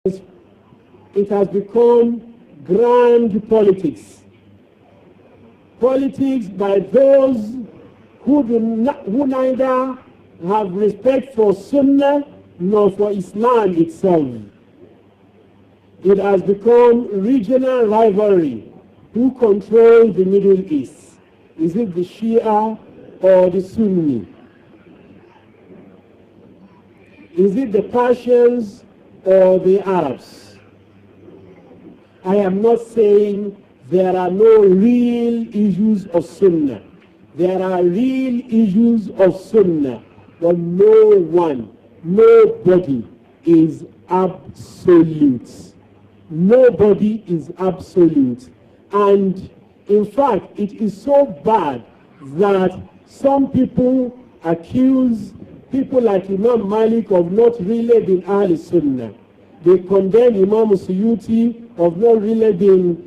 it has become grand politics. Politics by those who neither have respect for Sunnah nor for Islam itself. It has become regional rivalry. Who controls the Middle East? Is it the Shia or the Sunni? Is it the Persians or the Arabs? I am not saying there are no real issues of Sunnah. There are real issues of Sunnah, but nobody is absolute. Nobody is absolute. And in fact, it is so bad that some people accuse people like Imam Malik of not really being Ahl Sunnah. They condemn Imam Suyuti of not really being,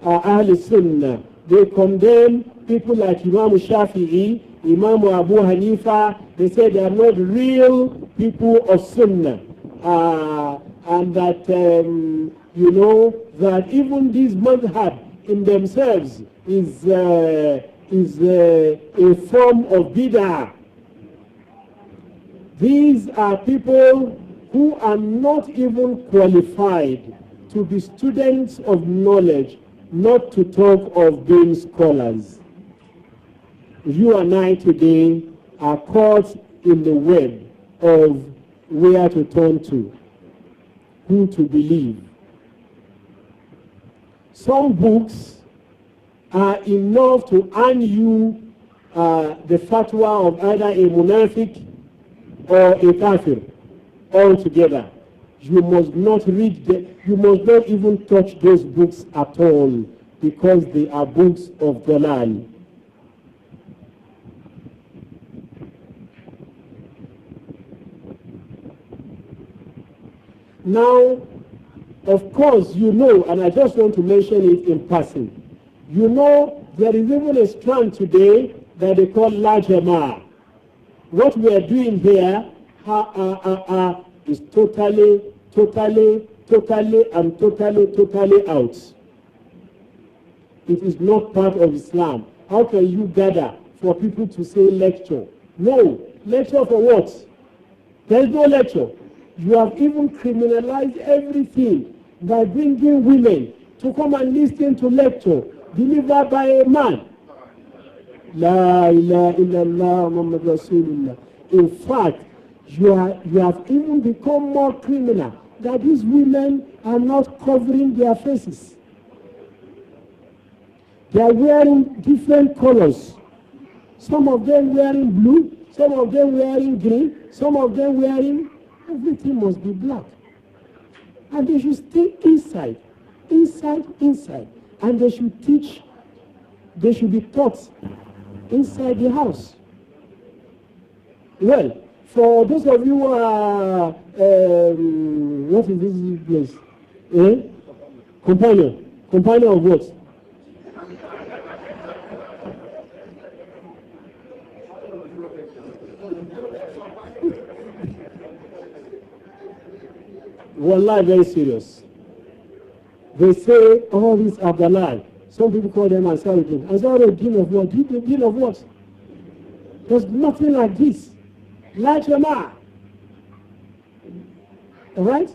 Ahl Sunnah. They condemn people like Imam Shafi'i, Imam Abu Hanifa. They say they are not real people of Sunnah. And that, that even this madhab in themselves is a form of bid'ah. These are people who are not even qualified to be students of knowledge, not to talk of being scholars. You and I today are caught in the web of where to turn to, who to believe. Some books are enough to earn you the fatwa of either a munafiq or a kafir altogether. You must not read them. You must not even touch those books at all, because they are books of dalal. Now, of course, and I just want to mention it in passing, there is even a strand today that they call La Jama'ah. What we are doing here is totally out. It is not part of Islam. How can you gather for people to say lecture? No. Lecture for what? There is no lecture. You have even criminalized everything by bringing women to come and listen to lecture delivered by a man. La ilaha illallah Muhammad Rasulullah. In fact, you have even become more criminal that these women are not covering their faces. They are wearing different colors. Some of them wearing blue, some of them wearing green, some of them wearing, everything must be black. And they should stay inside. And they should be taught inside the house. Well, for those of you who are, what is this place? Companion of what? Wallah, very serious. They say all these are dalal. Some people call them Ansarudin. Ansarudin of what? Deen of what? There's nothing like this. La Jama'ah. Alright?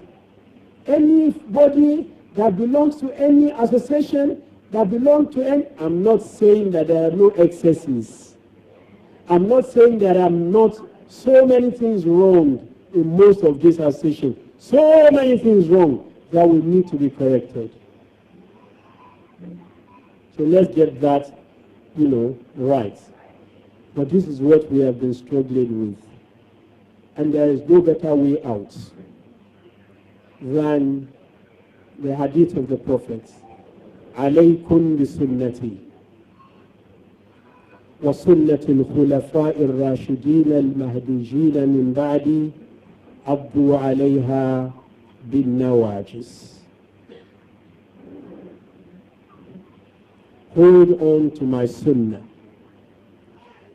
Anybody that belongs to any association, I'm not saying that there are no excesses. I'm not saying that there are not so many things wrong in most of these associations. So many things wrong that will need to be corrected. So let's get that, right. But this is what we have been struggling with. And there is no better way out than the hadith of the Prophet. عليكم بسنتي وسنة الخلفاء الراشدين المهديين من بعدي عضوا عليها بالنواجذ. Hold on to my sunnah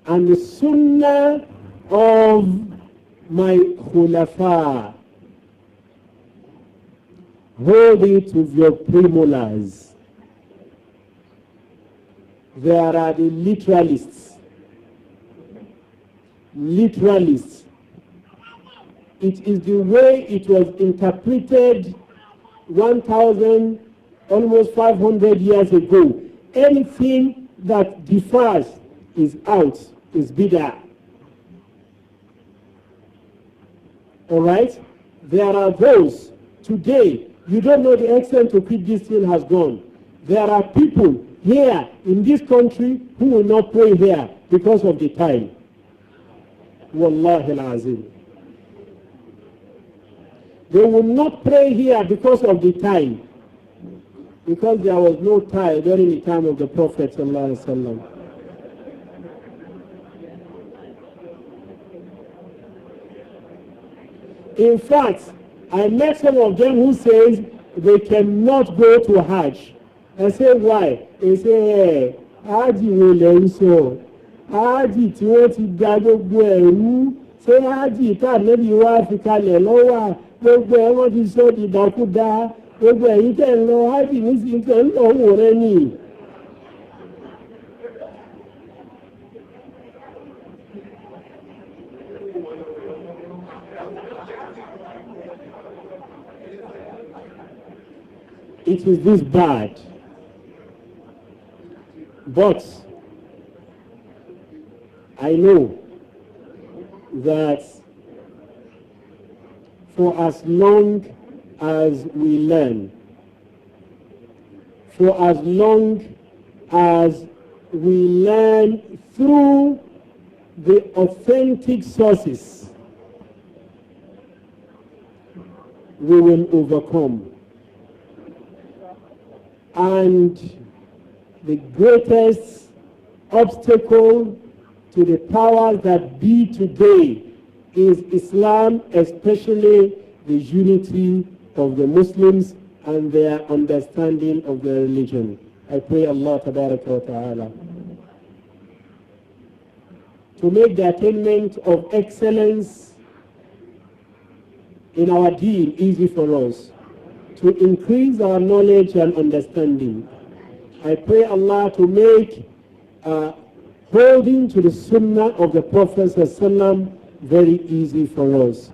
and the sunnah of my khulafa, hold it with your premolars. There are the literalists. Literalists. It is the way it was interpreted 1,000, almost 500 years ago. Anything that differs is out, is bid'ah. All right? There are those, today, you don't know the extent to which this thing has gone. There are people here in this country who will not pray here because of the time. Wallahi al-azim. They will not pray here because of the time. Because there was no time during the time of the Prophet sallallahu alaihi wasallam. In fact, I met some of them who says they cannot go to Hajj. I say why? They say, Hajj wo lẹ ń sọ? Hajj tí wọ́n ti gba gbogbo ẹ̀rú. Ṣé Hajj tá níbi wá fi kalẹ̀ lọ́wọ́ gbogbo ẹ̀ wọ́n ti sọ ìdàkúdà. Gbogbo ẹ̀yin tẹ̀ ń lọ Hajj nísìnyí tẹ̀ ń lọ wò rẹ nìyí. It is this bad. But I know that for as long as we learn, for as long as we learn through the authentic sources, we will overcome. And the greatest obstacle to the powers that be today is Islam, especially the unity of the Muslims and their understanding of their religion. I pray Allah Tabaraka wa Ta'ala to make the attainment of excellence in our deen easy for us, to increase our knowledge and understanding. I pray Allah to make holding to the sunnah of the Prophet ﷺ very easy for us.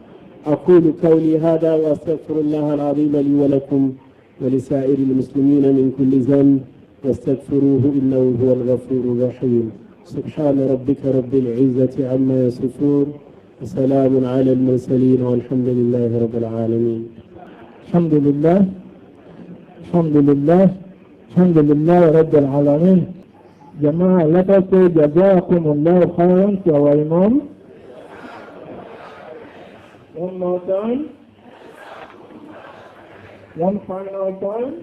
أقول قولي هذا وأستغفر الله العظيم لي ولكم ولسائر المسلمين من كل ذنب واستغفروه إنه هو الغفور الرحيم. سبحان ربك رب العزة عما يصفون وسلام على المرسلين والحمد لله رب العالمين. الحمد لله الحمد لله الحمد لله رب العالمين. جماعة لك جزاكم الله خيرا يا إمام. One more time. One final time.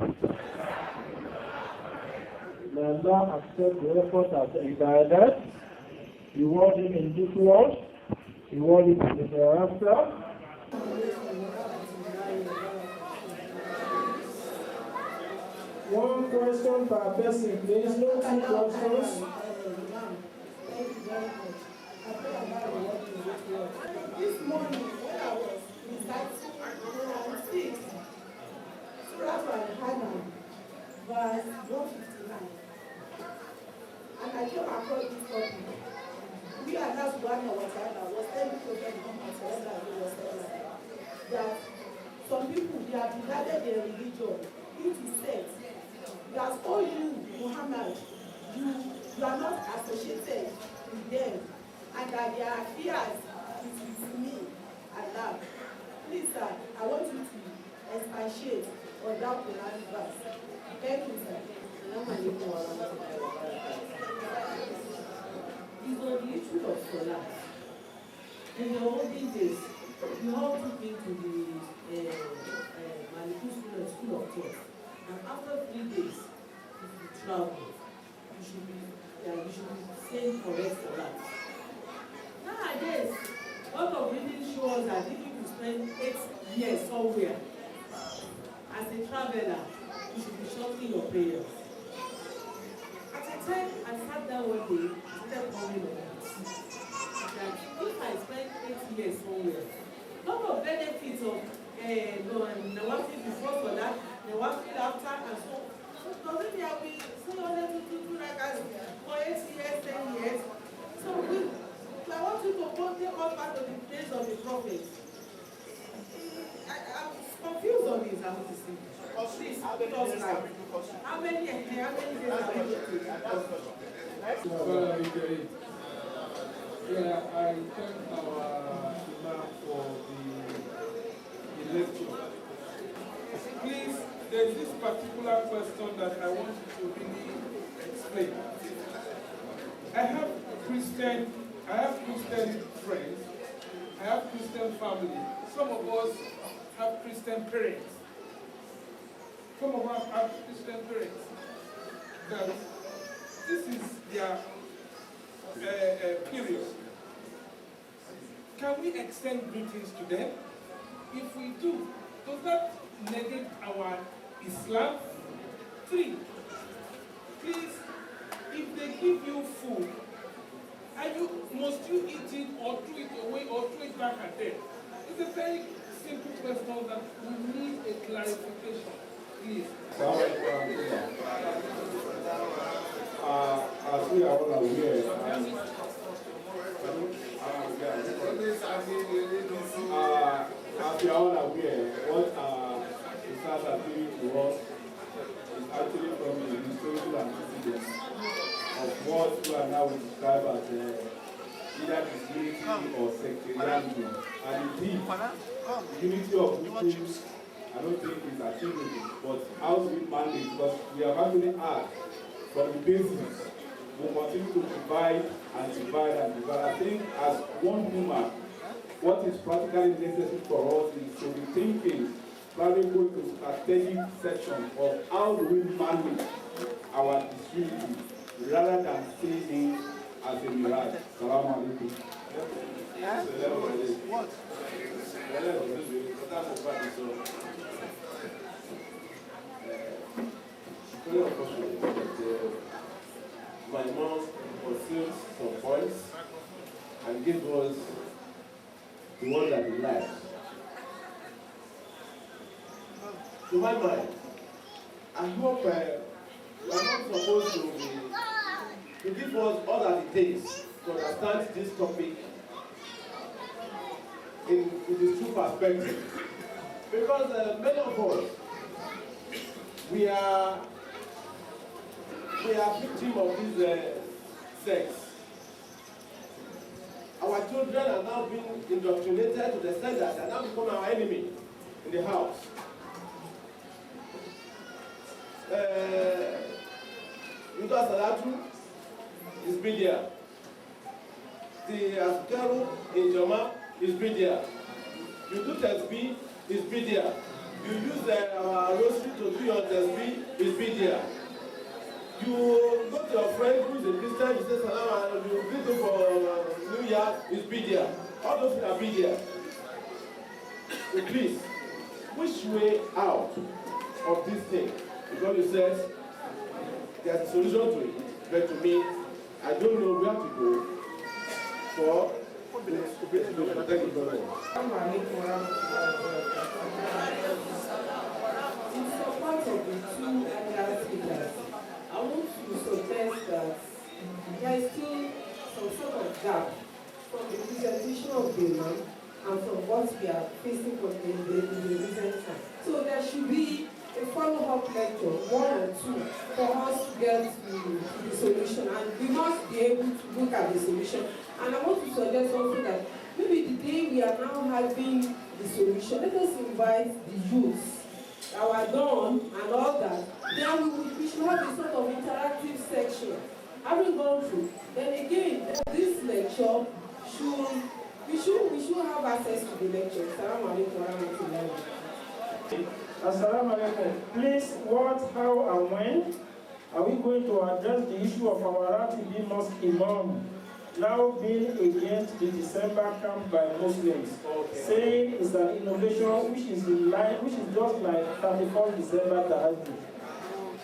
May Allah accept the effort as ibadat, reward him in this world, reward him in the hereafter. One question per person, please. No two questions. This morning, when I was reciting Quran 6, Surah Al-Hanan, verse 159, and I came across this topic. We are not one of our time. Was telling Prophet Muhammad that some people, they have divided their religion into sects. That all you, Muhammad, you are not associated with them, and that their affairs is with me, Allah. Please, sir, I want you to expatiate on that Quran verse. Thank you, sir. It's on the issue of Salah. In the olden days, you all took me to the Maliku school of thought. And after 3 days, if you travel, you should be saying correct Salah. Nowadays, a lot of reading shows that if you spend 8 years somewhere, as a traveler, you should be shortening your prayers. At a time, I sat down one day, I started pouring on it. That if I spend 8 years somewhere, a lot of benefits of Nawafil before Salah Islamic Islam. Please, how many days are we going to how many days are we going to Yeah, I thank our Imam for the lecture. Please, there is this particular question that I want you to really explain. I have Christian friends, I have Christian family. Some of us have Christian parents. Some of us have Christian parents. That this is their period. Can we extend greetings to them? If we do, does that negate our Islam? 3, please, if they give you food, must you eat it or throw it away or throw it back at them? It's a very simple question that we need a clarification, please. As we are all aware, as we are all aware, what Ustaz are giving to us is actually from the historical antecedents of what we are now described as either disunity or sectarianism. And indeed, the unity of Muslims, I don't think is achievable, but how do we manage? Because we have actually asked from the basis, we continue to divide and divide and divide. I think as one human, what is practically necessary for us is to be thinking, probably go to strategic section of how do we manage our disunity rather than seeing it as a mirage. Salaam alaikum. What? My mom pursued some points and gave us the one that we liked. To my mind, I hope we are not supposed to give us all that it takes to understand this topic in the true perspective. Because many of us, we are victims of these sects. Our children are now being indoctrinated to the extent that they are now become our enemy in the house. You do Salatu is Bidia. The Asgaru in Jama is Bidia. You do Tasbih is Bidia. You use our rosary to do your Tasbih is Bidia. You go to your friend who is a Christian, you say salam and you greet him for New Year, is Bidia. All those things are Bidia. So please, which way out of this thing? Because you said there's a solution to it, but to me, I don't know where to go for this. Thank you very much. In support of the two earlier speakers, I want to suggest that there is still some sort of gap from the presentation of the Imam and from what we are facing in the recent time. So there should be a follow-up lecture, 1 or 2, for us to get to the solution, and we must be able to look at the solution. And I want to suggest also that maybe the day we are now having the solution, let us invite the youths, our dawn and all that. Then we should have a sort of interactive section. Having gone through, then again, this lecture we should have access to the lecture. Assalamu alaikum warahmatullahi. Assalamu alaikum. Please, what, how, and when are we going to address the issue of our Ratibi Mosque Imam now being against the December camp by Muslims, saying it's an innovation which is just like 31st December Tahajjud.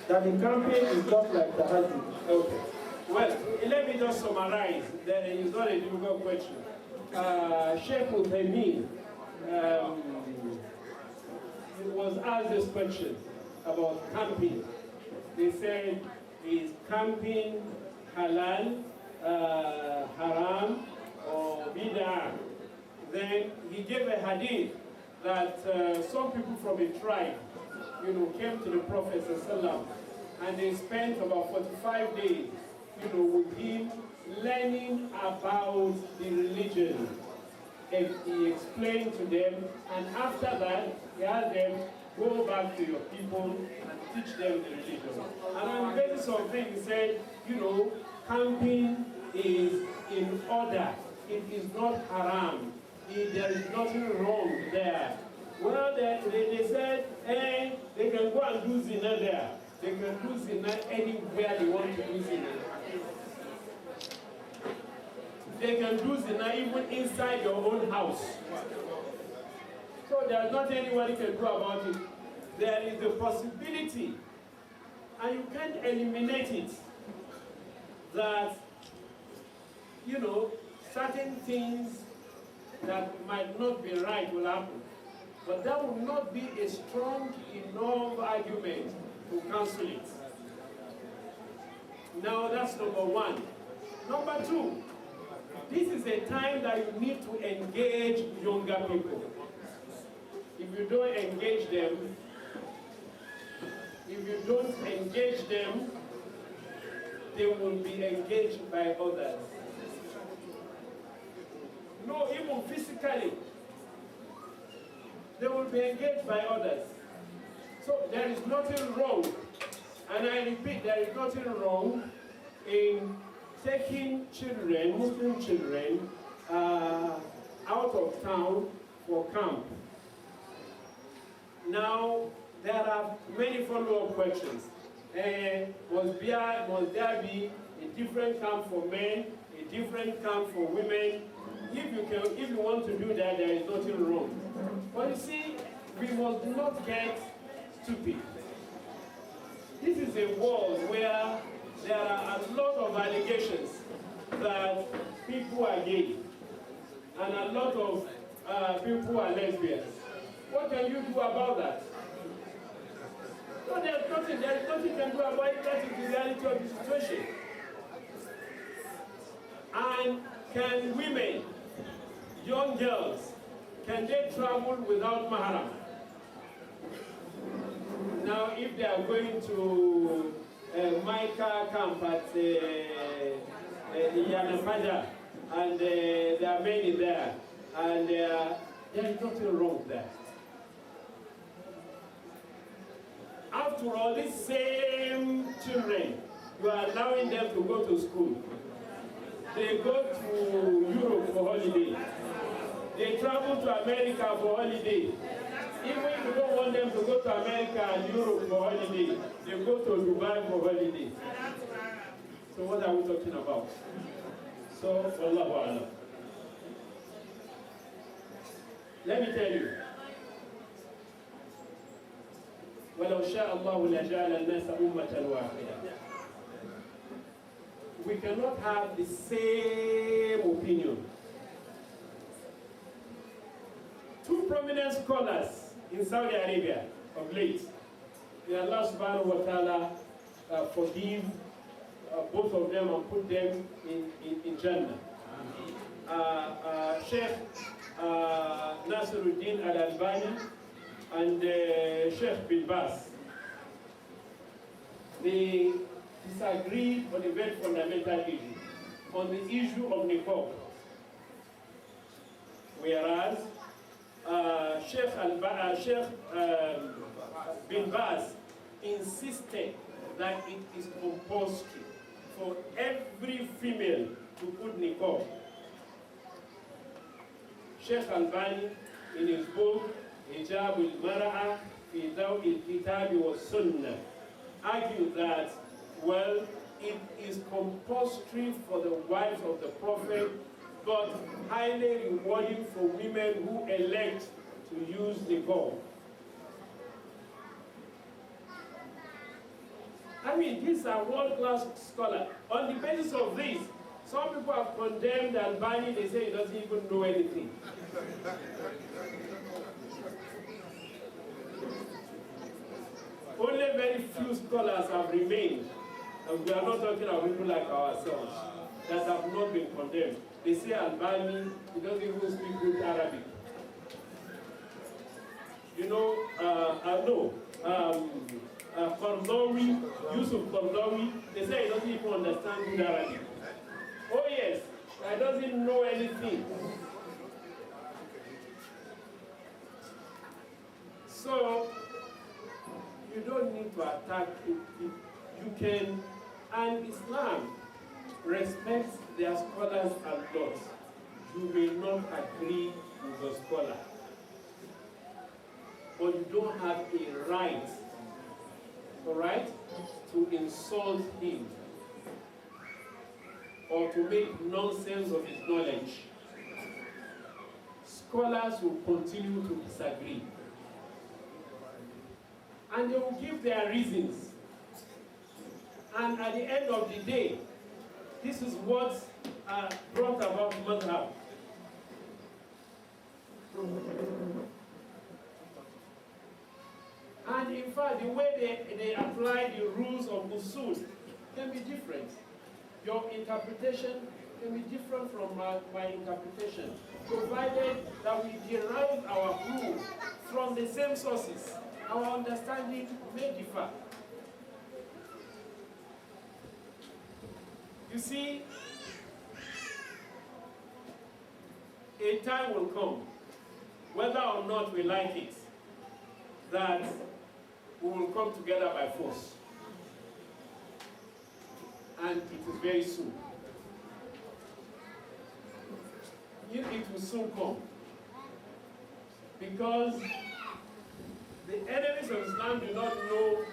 That the campaign is just like Tahajjud. Okay. Well, let me just summarize. It's not a difficult question. Sheikh was asked this question about camping. They said, is camping halal, haram, or bid'ah? Then he gave a hadith that some people from a tribe, came to the Prophet ﷺ, and they spent about 45 days, with him, learning about the religion. And he explained to them, and after that, he had them go back to your people and teach them the religion. And on the basis of this, he said, camping is in order. It is not haram. There is nothing wrong there. Well, they said, hey, they can go and do zina there. They can do zina anywhere they want to do zina. They can do zina even inside your own house. So there's nothing anybody can do about it. There is the possibility, and you can't eliminate it, that, certain things that might not be right will happen. But that will not be a strong enough argument to cancel it. Now that's number one. Number two, this is a time that you need to engage younger people. If you don't engage them, they will be engaged by others. No, even physically, they will be engaged by others. So there is nothing wrong, and I repeat, there is nothing wrong in taking children, Muslim children, out of town for camp. Now, there are many follow-up questions. Must there be a different camp for men, a different camp for women? If you want to do that, there is nothing wrong. But you see, we must not get stupid. This is a world where there are a lot of allegations that people are gay and a lot of people are lesbians. What can you do about that? No, there's nothing you can do about it. That is the reality of the situation. And can women, young girls, can they travel without mahram? Now, if they are going to Micah camp at Yanapaja, and there are many there, and there is nothing wrong there. After all, these same children, you are allowing them to go to school. They go to Europe for holiday. They travel to America for holiday. Even if you don't want them to go to America and Europe for holiday, they go to Dubai for holiday. So what are we talking about? So, Wallahu A'lam. Let me tell you. وَلَوْ شَاءَ اللَّهُ لَجَعَلَ النَّاسَ أُمَّةً وَاحِدَةً. We cannot have the same opinion. Two prominent scholars in Saudi Arabia of late, may Allah subhanahu wa ta'ala forgive both of them and put them in Jannah. Sheikh Nasiruddin Al-Albani and Sheikh bin Baz, they disagreed on a very fundamental issue, on the issue of niqab. Whereas Sheikh bin Baz insisted that it is compulsory for every female to put niqab. Sheikh Albani, in his book Hijab al-Mar'a fi Daw al-Kitab wa Sunnah, argued that, well, it is compulsory for the wives of the Prophet, but highly rewarding for women who elect to use niqab. I mean, these are world-class scholars. On the basis of this, some people have condemned Albani. They say he doesn't even know anything. Only very few scholars have remained, and we are not talking about people like ourselves, that have not been condemned. They say Albani, he doesn't even speak good Arabic. you know, Qardawi, Yusuf Qardawi, they say he doesn't even understand good Arabic. Oh yes, he doesn't know anything. So, you don't need to attack it. You can, and Islam respects their scholars a lot. You may not agree with the scholar, but you don't have a right, all right, to insult him or to make nonsense of his knowledge. Scholars will continue to disagree, and they will give their reasons. And at the end of the day, this is what brought about madhab. And in fact, the way they apply the rules of usul can be different. Your interpretation can be different from my interpretation, provided that we derive our rule from the same sources. Our understanding may differ. You see, a time will come, whether or not we like it, that we will come together by force. And it is very soon. It will soon come. Because the enemies of Islam do not know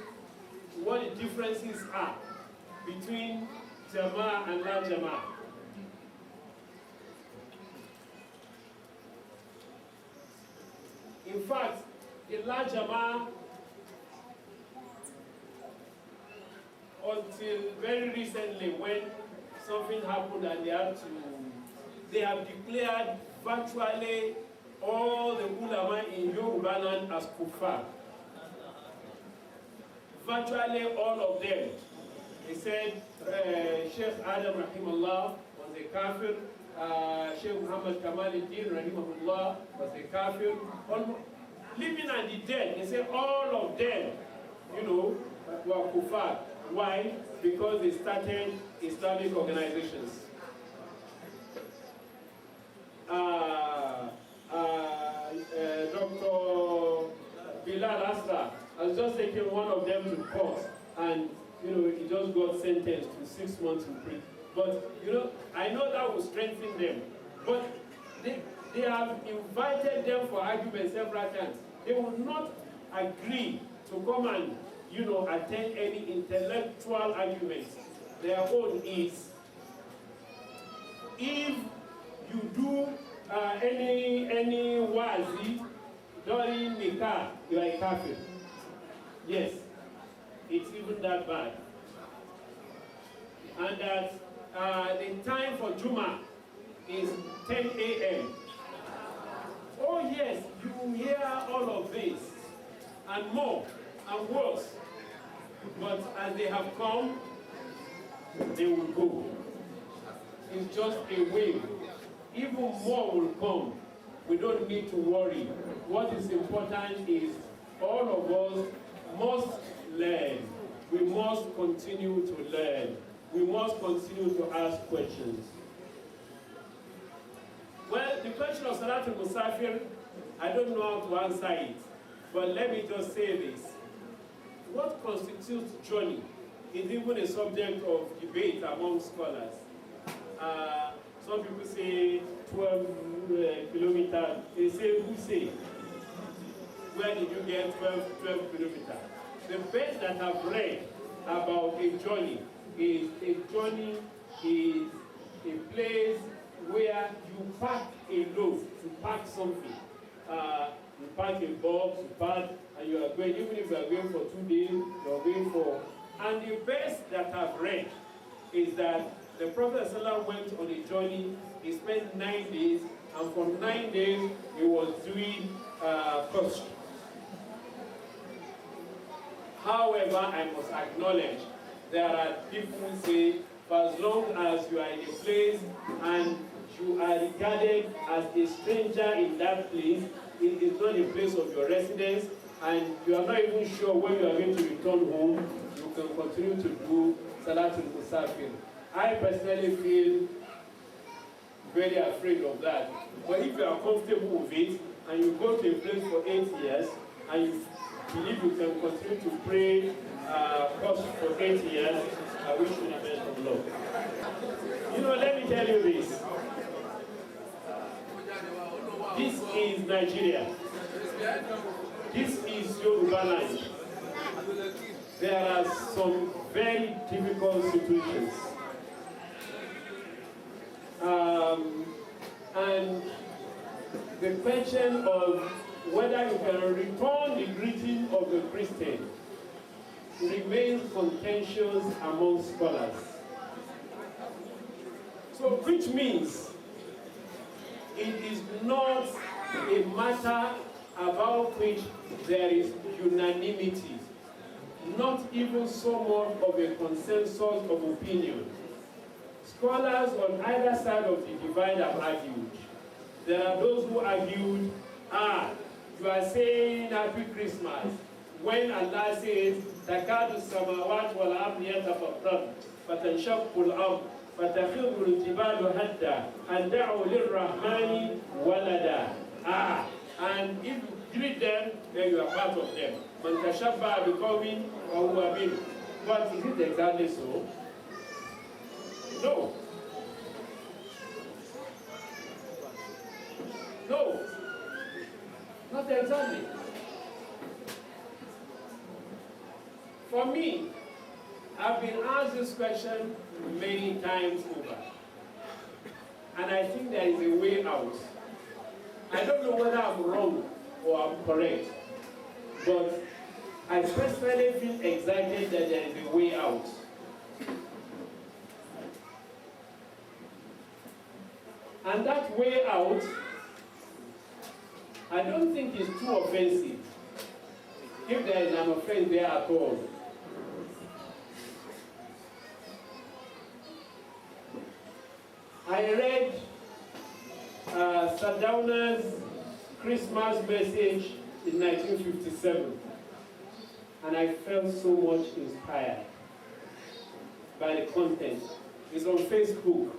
what the differences are between Jama'ah and La Jama'ah. In fact, the La Jama'ah, until very recently, when something happened and they have declared virtually all the ulama in Yoruba land as kuffar. Virtually all of them. They said Sheikh Abdur-Rahman was a kafir, Sheikh Muhammad Kamaluddin rahimahullah was a kafir. Living and the dead, they say all of them, were kuffar. Why? Because they started Islamic organizations. Dr. Bilal Asra has just taken one of them to court, and he just got sentenced to 6 months in prison. But I know that will strengthen them. But they have invited them for argument several times. They will not agree to come and attend any intellectual arguments. Their own is, if you do any wazi during nikah, you are a kafir. Yes, it's even that bad. And that the time for Juma is 10 a.m. Oh yes, you hear all of this and more and worse. But as they have come, they will go. It's just a wave. Even more will come. We don't need to worry. What is important is all of us must learn. We must continue to learn. We must continue to ask questions. Well, the question of Salatul Musafir, I don't know how to answer it. But let me just say this. What constitutes journey is even a subject of debate among scholars. Some people say 12 kilometers. They say, who say? Where did you get 12 kilometers? The best that I've read about a journey is a place where you pack a load, you pack something. You pack a box, you pack, and you are going, even if you are going for 2 days, you are going for. And the best that I've read is that the Prophet ﷺ went on a journey, he spent 9 days, and for 9 days he was doing qasr. However, I must acknowledge there are people who say, for as long as you are in a place and you are regarded as a stranger in that place, it is not a place of your residence, and you are not even sure when you are going to return home, you can continue to do Salatul Musafir. I personally feel very afraid of that. But if you are comfortable with it, and you go to a place for 8 years, and you believe you can continue to pray for 8 years, I wish you the best of luck. You know, let me tell you this. This is Nigeria. This is Yoruba land. There are some very difficult situations. And the question of whether you can return the greeting of the Christian remains contentious among scholars. So, which means it is not a matter about which there is unanimity, not even so much of a consensus of opinion. Scholars on either side of the divide have argued. There are those who argued, you are saying Happy Christmas when Allah says, Takadu samawat wal ardi yatafattarna fatanshaqu al-ard fatakhiru al-jibalu hadda an da'u lir-rahmani walada. And if you greet them, then you are part of them. Man tashabbaha biqawmin wa huwa minhum. But is it exactly so? No. No. Not exactly. For me, I've been asked this question many times over. And I think there is a way out. I don't know whether I'm wrong or I'm correct. But I personally feel excited that there is a way out. And that way out, I don't think it's too offensive, if there is an offense there at all. I read Sardauna's Christmas message in 1957, and I felt so much inspired by the content. It's on Facebook,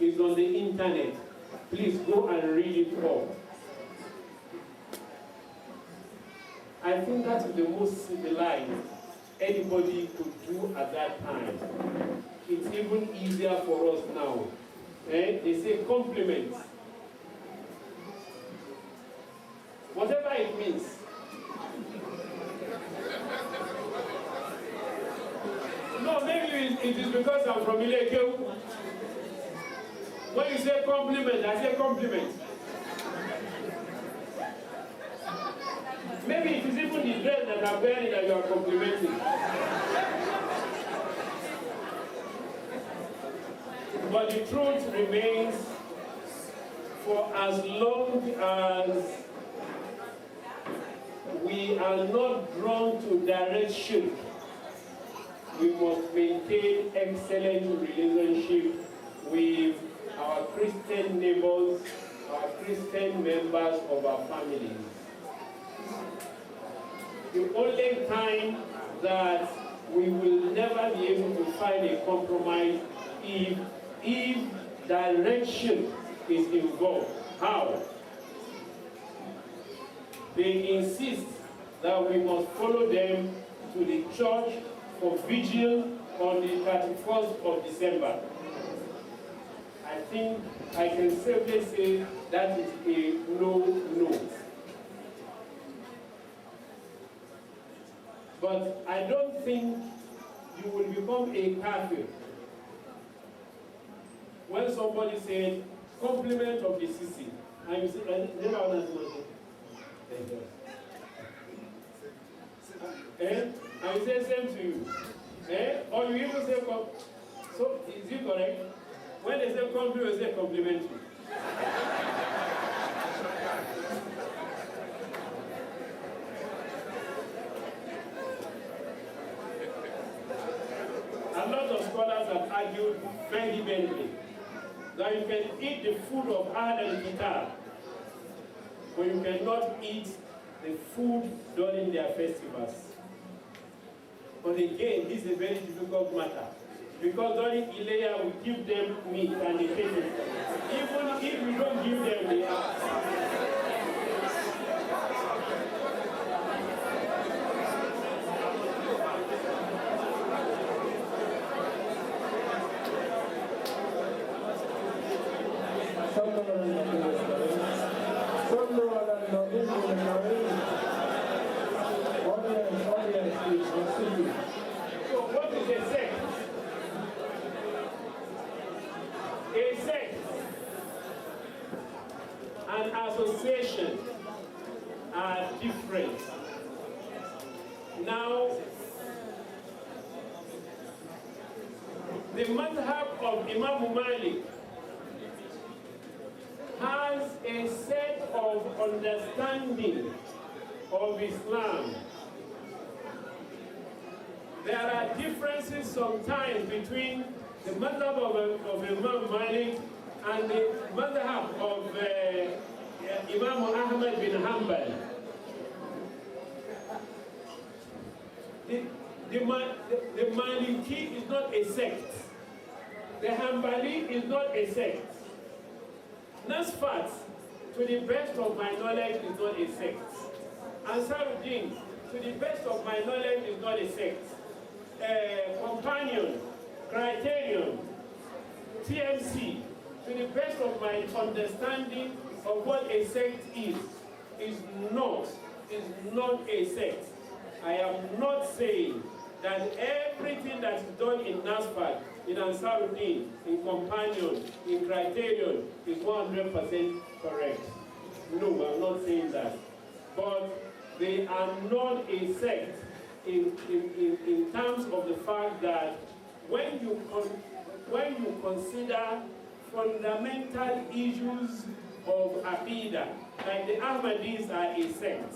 it's on the internet. Please go and read it all. I think that is the most civilized anybody could do at that time. It's even easier for us now. They say compliments. Whatever it means. No, maybe it is because I'm from Ileke. When you say compliment, I say compliment. Maybe it is even the dress that I'm wearing that you are complimenting. But the truth remains, for as long as we are not drawn to direct shirk, we must maintain excellent relationship with our Christian neighbors, our Christian members of our families. The only time that we will never be able to find a compromise if direction is involved. How? They insist that we must follow them to the church for vigil on the 31st of December. I think I can safely say that is a no-no. But I don't think you will become a kafir when somebody said compliment of the CC, and you say, never understand. And you say same to you. Or you even say, so is it correct? When they say compliment, they say complimentary. A lot of scholars have argued vehemently that you can eat the food of Ahl al-Kitab but you cannot eat the food during their festivals. But again, this is a very difficult matter. Because during Ileya, we give them meat and they take it. Even if we don't give them, they ask. So what is a sect? A sect, an association are different. Now, the madhab of Imam Malik has a set of understanding of Islam. There are differences sometimes between the madhab of Imam Malik and the madhab of Imam Ahmad bin Hanbal. The Maliki is not a sect. The Hanbali is not a sect. Nasfat, to the best of my knowledge, is not a sect. Ansaruddin, to the best of my knowledge, is not a sect. Companion, Criterion, TMC, to the best of my understanding of what a sect is not a sect. I am not saying that everything that is done in Nasfat, in Ansaruddin, in Companion, in Criterion is 100% correct. No, I'm not saying that. But they are not a sect in terms of the fact that when you consider fundamental issues of Aqidah, like the Ahmadis are a sect,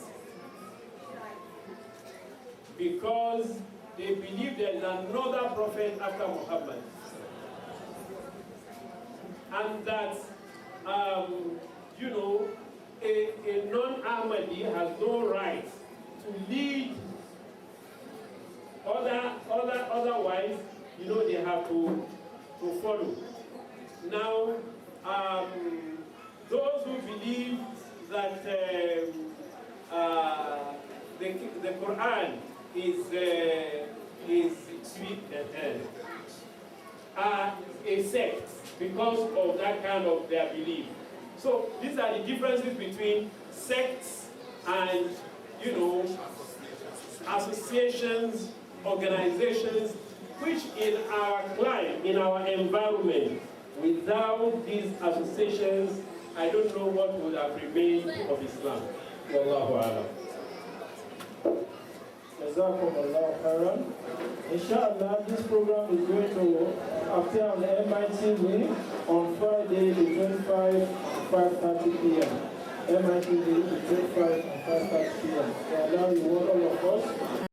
because they believe there is another prophet after Muhammad. And that, a non-Ahmadi has no right to lead otherwise, they have to follow. Now, those who believe that the Quran is a sect because of that kind of their belief. So these are the differences between sects and, associations, organizations, which in our climate, in our environment, without these associations, I don't know what would have remained of Islam. Wallahu a'lam. Jazakumullahu khairan. Inshallah, this program is going to appear on the MITV on Friday, the 25 and 5:30 p.m. MITV, the 25 and 5:30 p.m. So allow you all of us